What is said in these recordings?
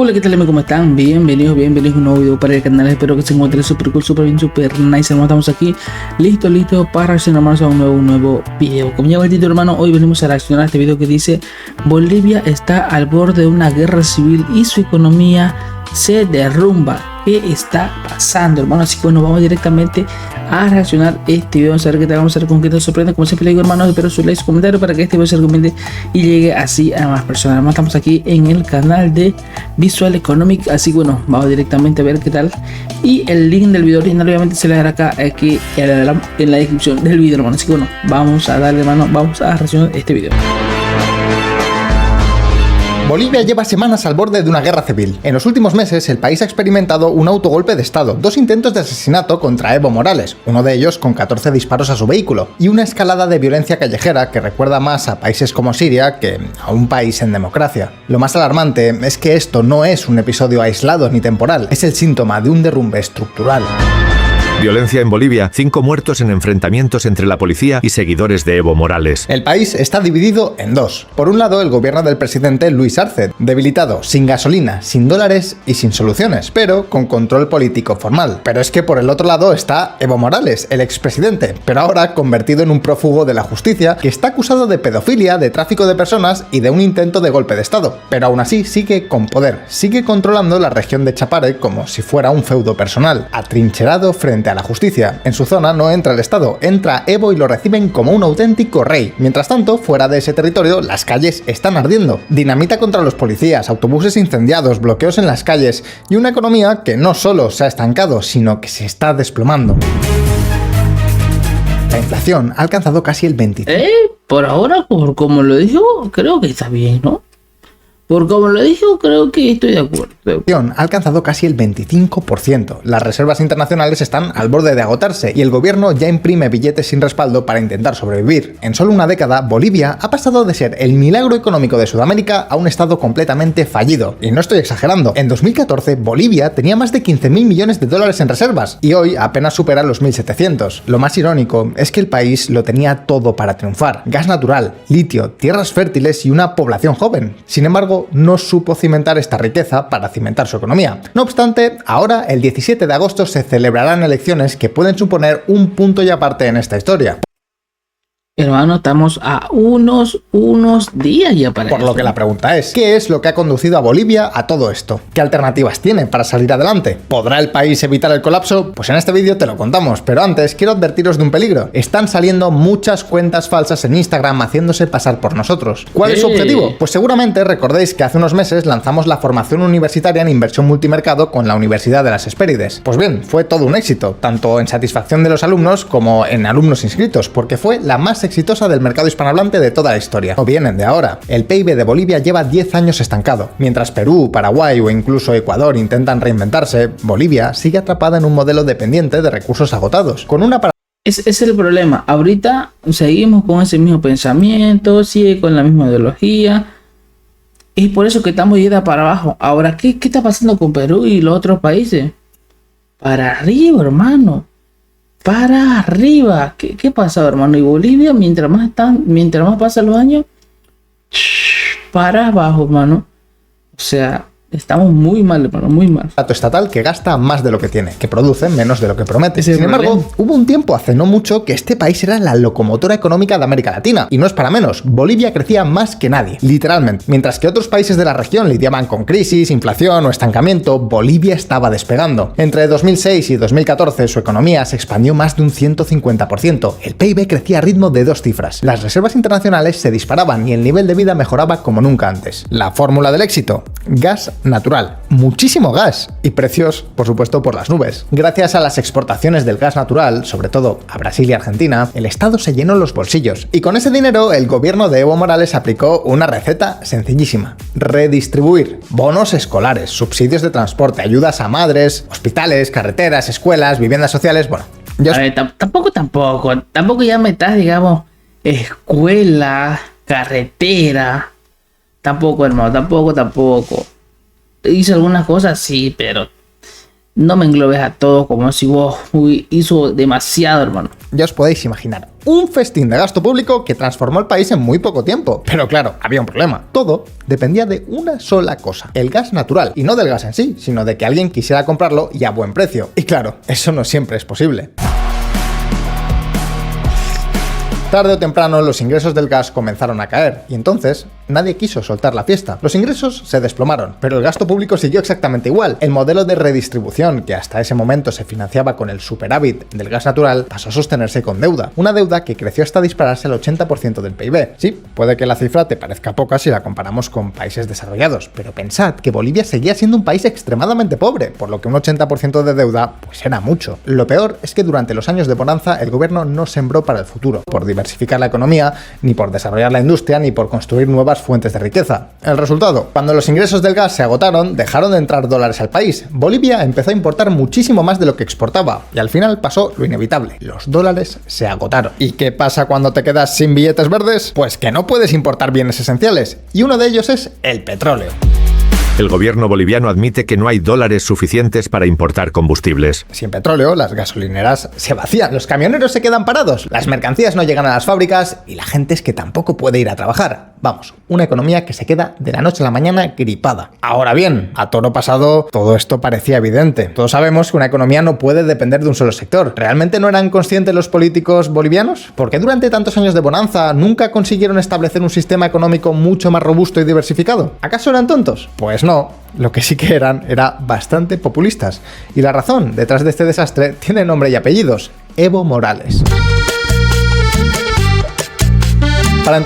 Hola, ¿qué tal amigos? ¿Cómo están? Bienvenidos a un nuevo video para el canal. Espero que se encuentren súper cool, súper bien, súper nice. Hermano, estamos aquí listos para reaccionar, hermanos, a un nuevo video. Como ya el título, hermano, hoy venimos a reaccionar a este video que dice: Bolivia está al borde de una guerra civil y su economía se derrumba. ¿Qué está pasando, hermano? Así que bueno, vamos directamente a reaccionar este video. Vamos a ver qué tal, vamos a ver con qué te sorprende. Como siempre le digo, hermanos, espero su like, su comentario para que este video se recomiende y llegue así a más personas. Además, estamos aquí en el canal de Visual Economic, así que bueno, vamos directamente a ver qué tal. Y el link del video original obviamente se le dará acá aquí en la descripción del video, hermano. Así que bueno, vamos a darle, hermano, vamos a reaccionar este video. Bolivia lleva semanas al borde de una guerra civil. En los últimos meses, el país ha experimentado un autogolpe de estado, 2 intentos de asesinato contra Evo Morales, uno de ellos con 14 disparos a su vehículo, y una escalada de violencia callejera que recuerda más a países como Siria que a un país en democracia. Lo más alarmante es que esto no es un episodio aislado ni temporal, es el síntoma de un derrumbe estructural. Violencia en Bolivia, 5 muertos en enfrentamientos entre la policía y seguidores de Evo Morales. El país está dividido en dos. Por un lado, el gobierno del presidente Luis Arce, debilitado, sin gasolina, sin dólares y sin soluciones, pero con control político formal. Pero es que por el otro lado está Evo Morales, el expresidente, pero ahora convertido en un prófugo de la justicia que está acusado de pedofilia, de tráfico de personas y de un intento de golpe de estado. Pero aún así sigue con poder, sigue controlando la región de Chapare como si fuera un feudo personal, atrincherado frente a la justicia. En su zona no entra el Estado, entra Evo y lo reciben como un auténtico rey. Mientras tanto, fuera de ese territorio, las calles están ardiendo. Dinamita contra los policías, autobuses incendiados, bloqueos en las calles y una economía que no solo se ha estancado, sino que se está desplomando. La inflación ha alcanzado casi el 25%. Por ahora, por como lo dijo, creo que está bien, ¿no? Por como lo dijo, creo que estoy de acuerdo. Ha alcanzado casi el 25%. Las reservas internacionales están al borde de agotarse y el gobierno ya imprime billetes sin respaldo para intentar sobrevivir. En solo una década, Bolivia ha pasado de ser el milagro económico de Sudamérica a un estado completamente fallido. Y no estoy exagerando. En 2014, Bolivia tenía más de 15.000 millones de dólares en reservas y hoy apenas supera los 1.700. Lo más irónico es que el país lo tenía todo para triunfar. Gas natural, litio, tierras fértiles y una población joven. Sin embargo, no supo cimentar esta riqueza para cimentar su economía. No obstante, ahora el 17 de agosto se celebrarán elecciones que pueden suponer un punto y aparte en esta historia. Hermano, estamos a unos días ya para Por eso. lo que la pregunta es, ¿qué es lo que ha conducido a Bolivia a todo esto? ¿Qué alternativas tiene para salir adelante? ¿Podrá el país evitar el colapso? Pues en este vídeo te lo contamos, pero antes quiero advertiros de un peligro. Están saliendo muchas cuentas falsas en Instagram haciéndose pasar por nosotros. ¿Cuál es su objetivo? Pues seguramente recordéis que hace unos meses lanzamos la formación universitaria en inversión multimercado con la Universidad de las Hespérides. Pues bien, fue todo un éxito, tanto en satisfacción de los alumnos como en alumnos inscritos, porque fue la más exitosa del mercado hispanohablante de toda la historia. No vienen de ahora. El PIB de Bolivia lleva 10 años estancado. Mientras Perú, Paraguay o incluso Ecuador intentan reinventarse, Bolivia sigue atrapada en un modelo dependiente de recursos agotados, con una es el problema. Ahorita seguimos con ese mismo pensamiento, sigue con la misma ideología. Es por eso que estamos yendo para abajo. Ahora, ¿qué está pasando con Perú y los otros países? Para arriba, hermano. Para arriba. ¿Qué pasa, hermano? Y Bolivia, mientras más pasan los años, para abajo, hermano. O sea, estamos muy mal, hermano, muy mal. Estatal que gasta más de lo que tiene, que produce menos de lo que promete. Sin embargo, hubo un tiempo hace no mucho que este país era la locomotora económica de América Latina. Y no es para menos, Bolivia crecía más que nadie, literalmente. Mientras que otros países de la región lidiaban con crisis, inflación o estancamiento, Bolivia estaba despegando. Entre 2006 y 2014 su economía se expandió más de un 150%. El PIB crecía a ritmo de 2 cifras. Las reservas internacionales se disparaban y el nivel de vida mejoraba como nunca antes. La fórmula del éxito: gas natural, muchísimo gas y precios, por supuesto, por las nubes. Gracias a las exportaciones del gas natural, sobre todo a Brasil y Argentina, el Estado se llenó los bolsillos y con ese dinero el gobierno de Evo Morales aplicó una receta sencillísima: redistribuir bonos escolares, subsidios de transporte, ayudas a madres, hospitales, carreteras, escuelas, viviendas sociales. Bueno, a ver, tampoco ya metas, digamos, escuela, carretera. Tampoco, hermano, tampoco. Hice algunas cosas, sí, pero no me englobes a todo como si vos hizo demasiado, hermano. Ya os podéis imaginar. Un festín de gasto público que transformó el país en muy poco tiempo. Pero claro, había un problema. Todo dependía de una sola cosa, el gas natural. Y no del gas en sí, sino de que alguien quisiera comprarlo y a buen precio. Y claro, eso no siempre es posible. Tarde o temprano los ingresos del gas comenzaron a caer y entonces nadie quiso soltar la fiesta. Los ingresos se desplomaron, pero el gasto público siguió exactamente igual. El modelo de redistribución, que hasta ese momento se financiaba con el superávit del gas natural, pasó a sostenerse con deuda. Una deuda que creció hasta dispararse al 80% del PIB. Sí, puede que la cifra te parezca poca si la comparamos con países desarrollados, pero pensad que Bolivia seguía siendo un país extremadamente pobre, por lo que un 80% de deuda pues era mucho. Lo peor es que durante los años de bonanza el gobierno no sembró para el futuro, por diversificar la economía, ni por desarrollar la industria, ni por construir nuevas fuentes de riqueza. El resultado: cuando los ingresos del gas se agotaron, dejaron de entrar dólares al país. Bolivia empezó a importar muchísimo más de lo que exportaba, y al final pasó lo inevitable: los dólares se agotaron. ¿Y qué pasa cuando te quedas sin billetes verdes? Pues que no puedes importar bienes esenciales, y uno de ellos es el petróleo. El gobierno boliviano admite que no hay dólares suficientes para importar combustibles. Sin petróleo, las gasolineras se vacían, los camioneros se quedan parados, las mercancías no llegan a las fábricas y la gente es que tampoco puede ir a trabajar. Vamos, una economía que se queda de la noche a la mañana gripada. Ahora bien, a toro pasado, todo esto parecía evidente. Todos sabemos que una economía no puede depender de un solo sector. ¿Realmente no eran conscientes los políticos bolivianos? ¿Por qué durante tantos años de bonanza nunca consiguieron establecer un sistema económico mucho más robusto y diversificado? ¿Acaso eran tontos? Pues no. Lo que sí que eran era bastante populistas. Y la razón detrás de este desastre tiene nombre y apellidos: Evo Morales. Para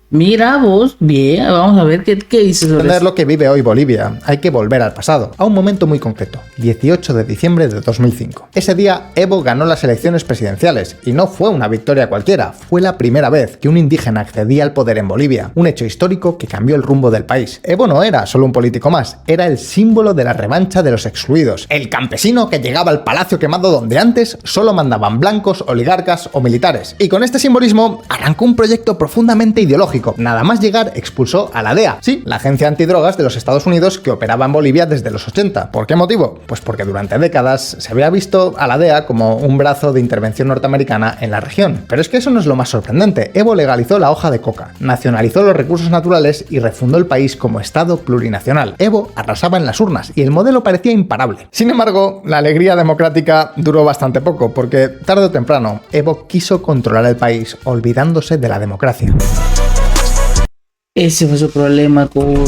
Mira vos, bien, vamos a ver qué dices sobre entender lo que vive hoy Bolivia, hay que volver al pasado, a un momento muy concreto, 18 de diciembre de 2005. Ese día Evo ganó las elecciones presidenciales, y no fue una victoria cualquiera, fue la primera vez que un indígena accedía al poder en Bolivia, un hecho histórico que cambió el rumbo del país. Evo no era solo un político más, era el símbolo de la revancha de los excluidos, el campesino que llegaba al palacio quemado donde antes solo mandaban blancos, oligarcas o militares. Y con este simbolismo arrancó un proyecto profundamente ideológico. Nada más llegar, expulsó a la DEA, sí, la agencia antidrogas de los Estados Unidos que operaba en Bolivia desde los 80. ¿Por qué motivo? Pues porque durante décadas se había visto a la DEA como un brazo de intervención norteamericana en la región. Pero es que eso no es lo más sorprendente. Evo legalizó la hoja de coca, nacionalizó los recursos naturales y refundó el país como Estado plurinacional. Evo arrasaba en las urnas y el modelo parecía imparable. Sin embargo, la alegría democrática duró bastante poco, porque tarde o temprano Evo quiso controlar el país olvidándose de la democracia. Ese fue su problema con...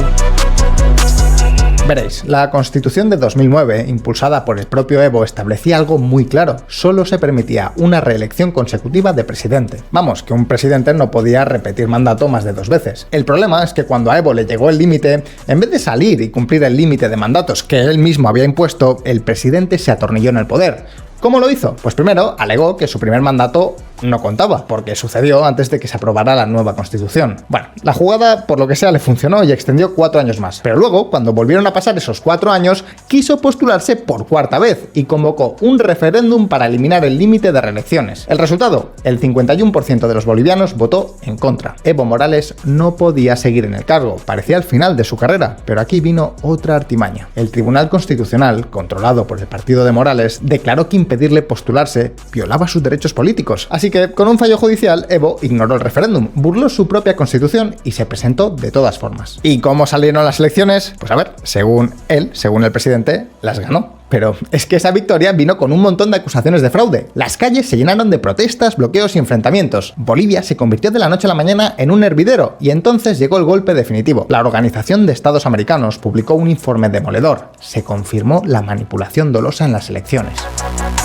Veréis, la Constitución de 2009, impulsada por el propio Evo, establecía algo muy claro: solo se permitía una reelección consecutiva de presidente. Vamos, que un presidente no podía repetir mandato más de 2 veces. El problema es que cuando a Evo le llegó el límite, en vez de salir y cumplir el límite de mandatos que él mismo había impuesto, el presidente se atornilló en el poder. ¿Cómo lo hizo? Pues primero alegó que su primer mandato no contaba, porque sucedió antes de que se aprobara la nueva Constitución. Bueno, la jugada, por lo que sea, le funcionó y extendió 4 años más. Pero luego, cuando volvieron a pasar esos 4 años, quiso postularse por 4ª vez y convocó un referéndum para eliminar el límite de reelecciones. El resultado: el 51% de los bolivianos votó en contra. Evo Morales no podía seguir en el cargo, parecía el final de su carrera, pero aquí vino otra artimaña. El Tribunal Constitucional, controlado por el partido de Morales, declaró que impedirle postularse violaba sus derechos políticos. Así que, con un fallo judicial, Evo ignoró el referéndum, burló su propia constitución y se presentó de todas formas. ¿Y cómo salieron las elecciones? Pues a ver, según él, según el presidente, las ganó. Pero es que esa victoria vino con un montón de acusaciones de fraude. Las calles se llenaron de protestas, bloqueos y enfrentamientos. Bolivia se convirtió de la noche a la mañana en un hervidero y entonces llegó el golpe definitivo. La Organización de Estados Americanos publicó un informe demoledor. Se confirmó la manipulación dolosa en las elecciones.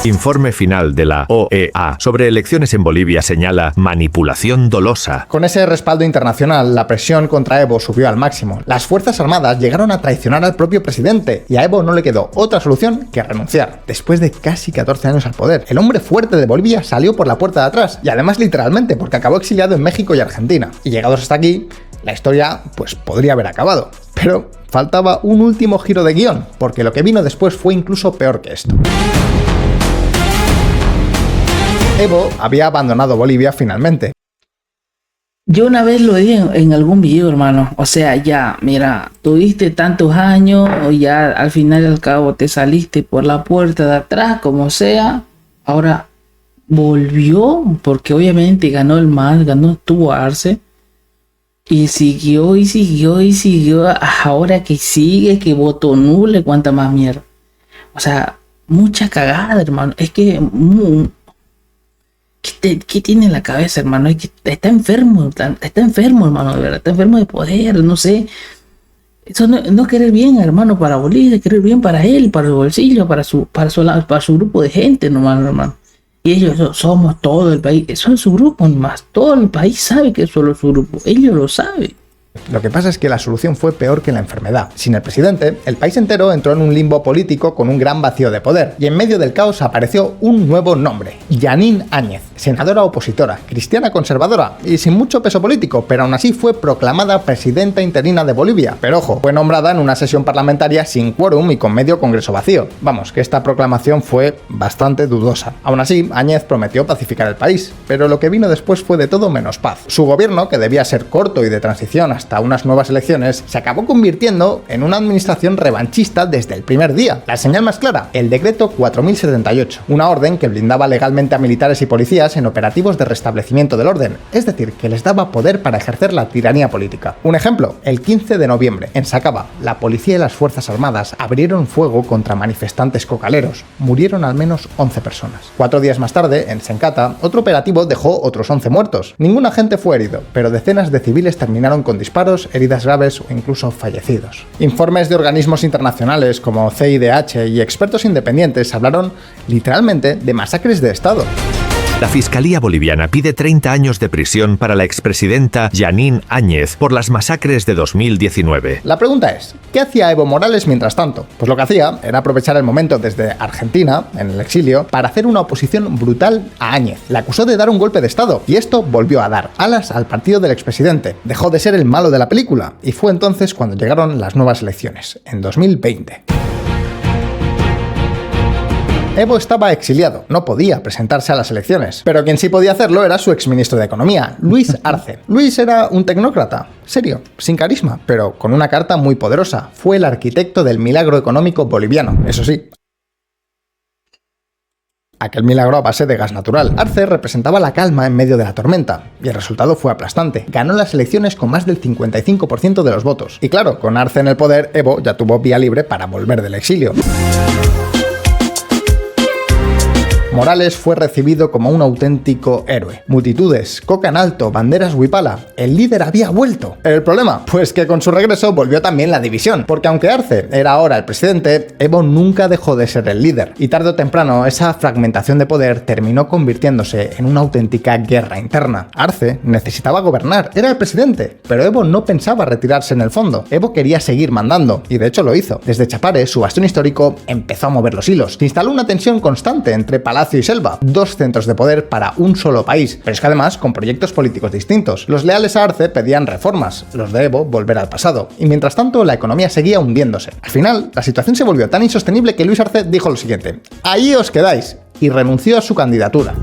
Informe final de la OEA sobre elecciones en Bolivia señala manipulación dolosa. Con ese respaldo internacional, la presión contra Evo subió al máximo. Las Fuerzas Armadas llegaron a traicionar al propio presidente y a Evo no le quedó otra solución que renunciar. Después de casi 14 años al poder, el hombre fuerte de Bolivia salió por la puerta de atrás, y además literalmente, porque acabó exiliado en México y Argentina. Y llegados hasta aquí, la historia pues podría haber acabado. Pero faltaba un último giro de guión, porque lo que vino después fue incluso peor que esto. Evo había abandonado Bolivia finalmente. Yo una vez lo dije en algún video, hermano. O sea, ya, mira, tuviste tantos años, o ya al final y al cabo te saliste por la puerta de atrás, como sea. Ahora volvió, porque obviamente ganó el MAS, tuvo Arce, y siguió, y siguió, y siguió, ahora que sigue, que votó nulo, y cuánta más mierda. O sea, mucha cagada, hermano. Es que... ¿Qué tiene en la cabeza, hermano? Es que está enfermo, hermano, de verdad. Está enfermo de poder, no sé. Eso no es querer bien, hermano, para Bolivia, es querer bien para él, para su bolsillo, para su grupo de gente, nomás, hermano. Y ellos somos todo el país. Eso es su grupo nomás. Todo el país sabe que es solo su grupo. Ellos lo saben. Lo que pasa es que la solución fue peor que la enfermedad. Sin el presidente, el país entero entró en un limbo político con un gran vacío de poder, y en medio del caos apareció un nuevo nombre, Jeanine Áñez, senadora opositora, cristiana conservadora y sin mucho peso político, pero aún así fue proclamada presidenta interina de Bolivia. Pero ojo, fue nombrada en una sesión parlamentaria sin quórum y con medio congreso vacío. Vamos, que esta proclamación fue bastante dudosa. Aún así, Áñez prometió pacificar el país, pero lo que vino después fue de todo menos paz. Su gobierno, que debía ser corto y de transición hasta unas nuevas elecciones, se acabó convirtiendo en una administración revanchista desde el primer día. La señal más clara, el decreto 4078, una orden que blindaba legalmente a militares y policías en operativos de restablecimiento del orden, es decir, que les daba poder para ejercer la tiranía política. Un ejemplo, el 15 de noviembre, en Sacaba, la policía y las fuerzas armadas abrieron fuego contra manifestantes cocaleros. Murieron al menos 11 personas. 4 días más tarde, en Sencata, otro operativo dejó otros 11 muertos. Ningún agente fue herido, pero decenas de civiles terminaron con disparos, heridas graves o incluso fallecidos. Informes de organismos internacionales como CIDH y expertos independientes hablaron literalmente de masacres de Estado. La Fiscalía Boliviana pide 30 años de prisión para la expresidenta Jeanine Áñez por las masacres de 2019. La pregunta es, ¿qué hacía Evo Morales mientras tanto? Pues lo que hacía era aprovechar el momento desde Argentina, en el exilio, para hacer una oposición brutal a Áñez. La acusó de dar un golpe de Estado, y esto volvió a dar alas al partido del expresidente. Dejó de ser el malo de la película, y fue entonces cuando llegaron las nuevas elecciones, en 2020. Evo estaba exiliado, no podía presentarse a las elecciones, pero quien sí podía hacerlo era su exministro de Economía, Luis Arce. Luis era un tecnócrata, serio, sin carisma, pero con una carta muy poderosa. Fue el arquitecto del milagro económico boliviano, eso sí. Aquel milagro a base de gas natural. Arce representaba la calma en medio de la tormenta, y el resultado fue aplastante. Ganó las elecciones con más del 55% de los votos. Y claro, con Arce en el poder, Evo ya tuvo vía libre para volver del exilio. Morales fue recibido como un auténtico héroe. Multitudes, coca en alto, banderas huipala. El líder había vuelto. ¿El problema? Pues que con su regreso volvió también la división. Porque aunque Arce era ahora el presidente, Evo nunca dejó de ser el líder. Y tarde o temprano, esa fragmentación de poder terminó convirtiéndose en una auténtica guerra interna. Arce necesitaba gobernar, era el presidente. Pero Evo no pensaba retirarse en el fondo. Evo quería seguir mandando. Y de hecho lo hizo. Desde Chapare, su bastión histórico, empezó a mover los hilos. Se instaló una tensión constante entre Palacio y Selva, dos centros de poder para un solo país, pero es que además con proyectos políticos distintos. Los leales a Arce pedían reformas, los de Evo volver al pasado, y mientras tanto la economía seguía hundiéndose. Al final, la situación se volvió tan insostenible que Luis Arce dijo lo siguiente: ahí os quedáis, y renunció a su candidatura.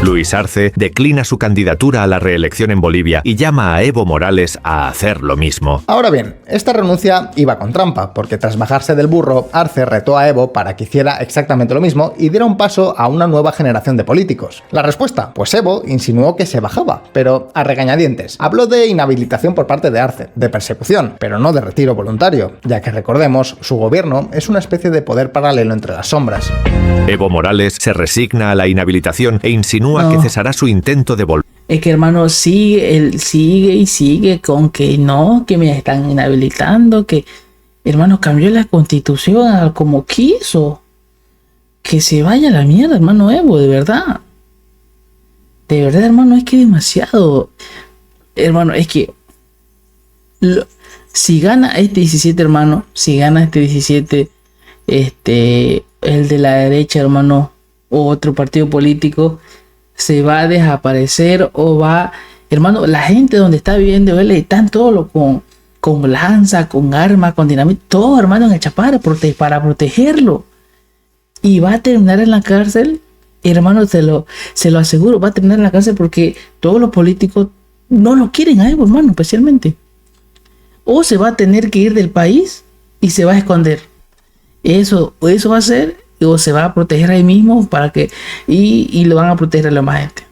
Luis Arce declina su candidatura a la reelección en Bolivia y llama a Evo Morales a hacer lo mismo. Ahora bien, esta renuncia iba con trampa, porque tras bajarse del burro, Arce retó a Evo para que hiciera exactamente lo mismo y diera un paso a una nueva generación de políticos. ¿La respuesta? Pues Evo insinuó que se bajaba, pero a regañadientes. Habló de inhabilitación por parte de Arce, de persecución, pero no de retiro voluntario, ya que recordemos, su gobierno es una especie de poder paralelo entre las sombras. Evo Morales se resigna a la inhabilitación e insinúa que cesará su intento de volver. Es que, hermano, él sigue y sigue con que no, que me están inhabilitando, que, hermano, cambió la constitución como quiso. Que se vaya a la mierda, hermano Evo, de verdad. De verdad, hermano, es que demasiado. Hermano, es que si gana este 17, hermano, si gana este 17, el de la derecha, hermano, o otro partido político, se va a desaparecer o va, hermano, la gente donde está viviendo él están todos con lanza, con armas, con dinamita, todo, hermano, en el Chapare para protegerlo, y va a terminar en la cárcel, hermano, se lo aseguro, va a terminar en la cárcel porque todos los políticos no lo quieren a Evo, hermano, especialmente, o se va a tener que ir del país y se va a esconder. Eso va a ser, o se va a proteger ahí mismo para que y lo van a proteger a la más gente.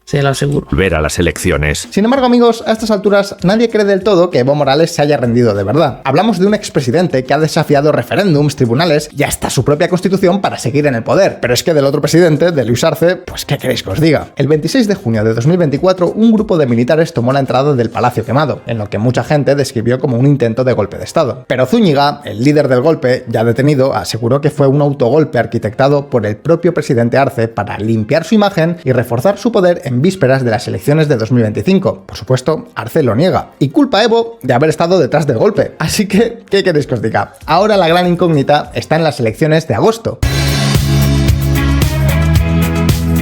Se lo aseguro. Volver a las elecciones. Sin embargo, amigos, a estas alturas nadie cree del todo que Evo Morales se haya rendido de verdad. Hablamos de un expresidente que ha desafiado referéndums, tribunales y hasta su propia constitución para seguir en el poder. Pero es que del otro presidente, de Luis Arce, pues ¿qué queréis que os diga? El 26 de junio de 2024, un grupo de militares tomó la entrada del Palacio Quemado, en lo que mucha gente describió como un intento de golpe de Estado. Pero Zúñiga, el líder del golpe, ya detenido, aseguró que fue un autogolpe arquitectado por el propio presidente Arce para limpiar su imagen y reforzar su poder en vísperas de las elecciones de 2025. Por supuesto, Arce lo niega y culpa a Evo de haber estado detrás del golpe. Así que, ¿qué queréis que os diga? Ahora la gran incógnita está en las elecciones de agosto.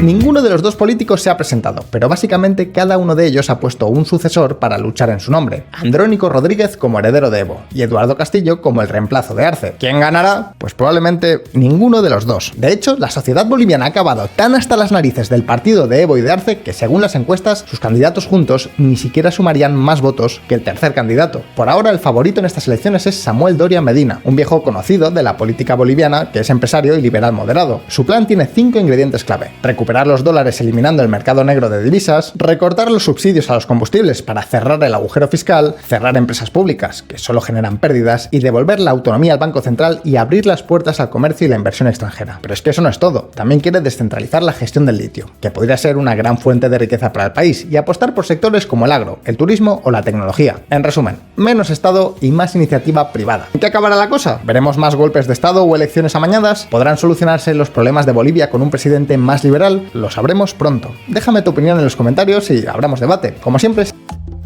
Ninguno de los dos políticos se ha presentado, pero básicamente cada uno de ellos ha puesto un sucesor para luchar en su nombre. Andrónico Rodríguez como heredero de Evo y Eduardo Castillo como el reemplazo de Arce. ¿Quién ganará? Pues probablemente ninguno de los dos. De hecho, la sociedad boliviana ha acabado tan hasta las narices del partido de Evo y de Arce que, según las encuestas, sus candidatos juntos ni siquiera sumarían más votos que el tercer candidato. Por ahora, el favorito en estas elecciones es Samuel Doria Medina, un viejo conocido de la política boliviana que es empresario y liberal moderado. Su plan tiene 5 ingredientes clave: recuperar los dólares eliminando el mercado negro de divisas, recortar los subsidios a los combustibles para cerrar el agujero fiscal, cerrar empresas públicas que solo generan pérdidas y devolver la autonomía al Banco Central y abrir las puertas al comercio y la inversión extranjera. Pero es que eso no es todo. También quiere descentralizar la gestión del litio, que podría ser una gran fuente de riqueza para el país, y apostar por sectores como el agro, el turismo o la tecnología. En resumen, menos Estado y más iniciativa privada. ¿En qué acabará la cosa? ¿Veremos más golpes de Estado o elecciones amañadas? ¿Podrán solucionarse los problemas de Bolivia con un presidente más liberal? Lo sabremos pronto. Déjame tu opinión en los comentarios y abramos debate. Como siempre...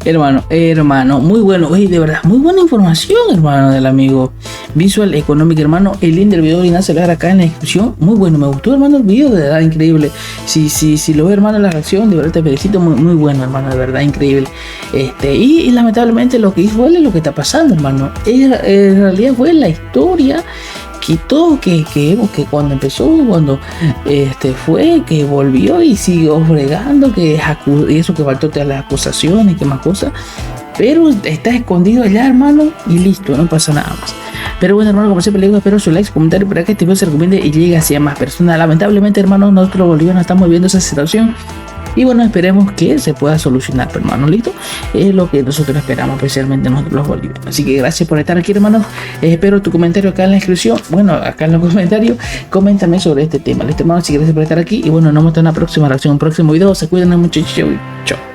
Hermano, muy bueno, oye, de verdad, muy buena información, hermano, del amigo Visual Economic, hermano. El link del video lo se ve acá en la descripción. Muy bueno, me gustó, hermano, el video, de verdad, increíble. Si lo ves, hermano, la reacción, de verdad te felicito, muy bueno, hermano, de verdad, increíble. Y lamentablemente lo que hizo él es lo que está pasando, hermano. En realidad fue la historia que todo que cuando empezó, cuando fue, que volvió y siguió fregando, que y eso que faltó de las acusaciones y que más cosas, pero está escondido allá, hermano, y listo, no pasa nada más. Pero bueno, hermano, como siempre le digo, espero su like, su comentario para que este video se recomiende y llegue hacia más personas. Lamentablemente, hermano, nosotros los bolivianos estamos viendo esa situación. Y bueno, esperemos que se pueda solucionar, hermano, listo. Es lo que nosotros esperamos, especialmente nosotros los bolivianos. Así que gracias por estar aquí, hermano. Espero tu comentario acá en la descripción. Bueno, acá en los comentarios, coméntame sobre este tema. Listo, hermano, así que gracias por estar aquí. Y bueno, nos vemos en una próxima reacción, un próximo video. Se cuidan mucho. Chau.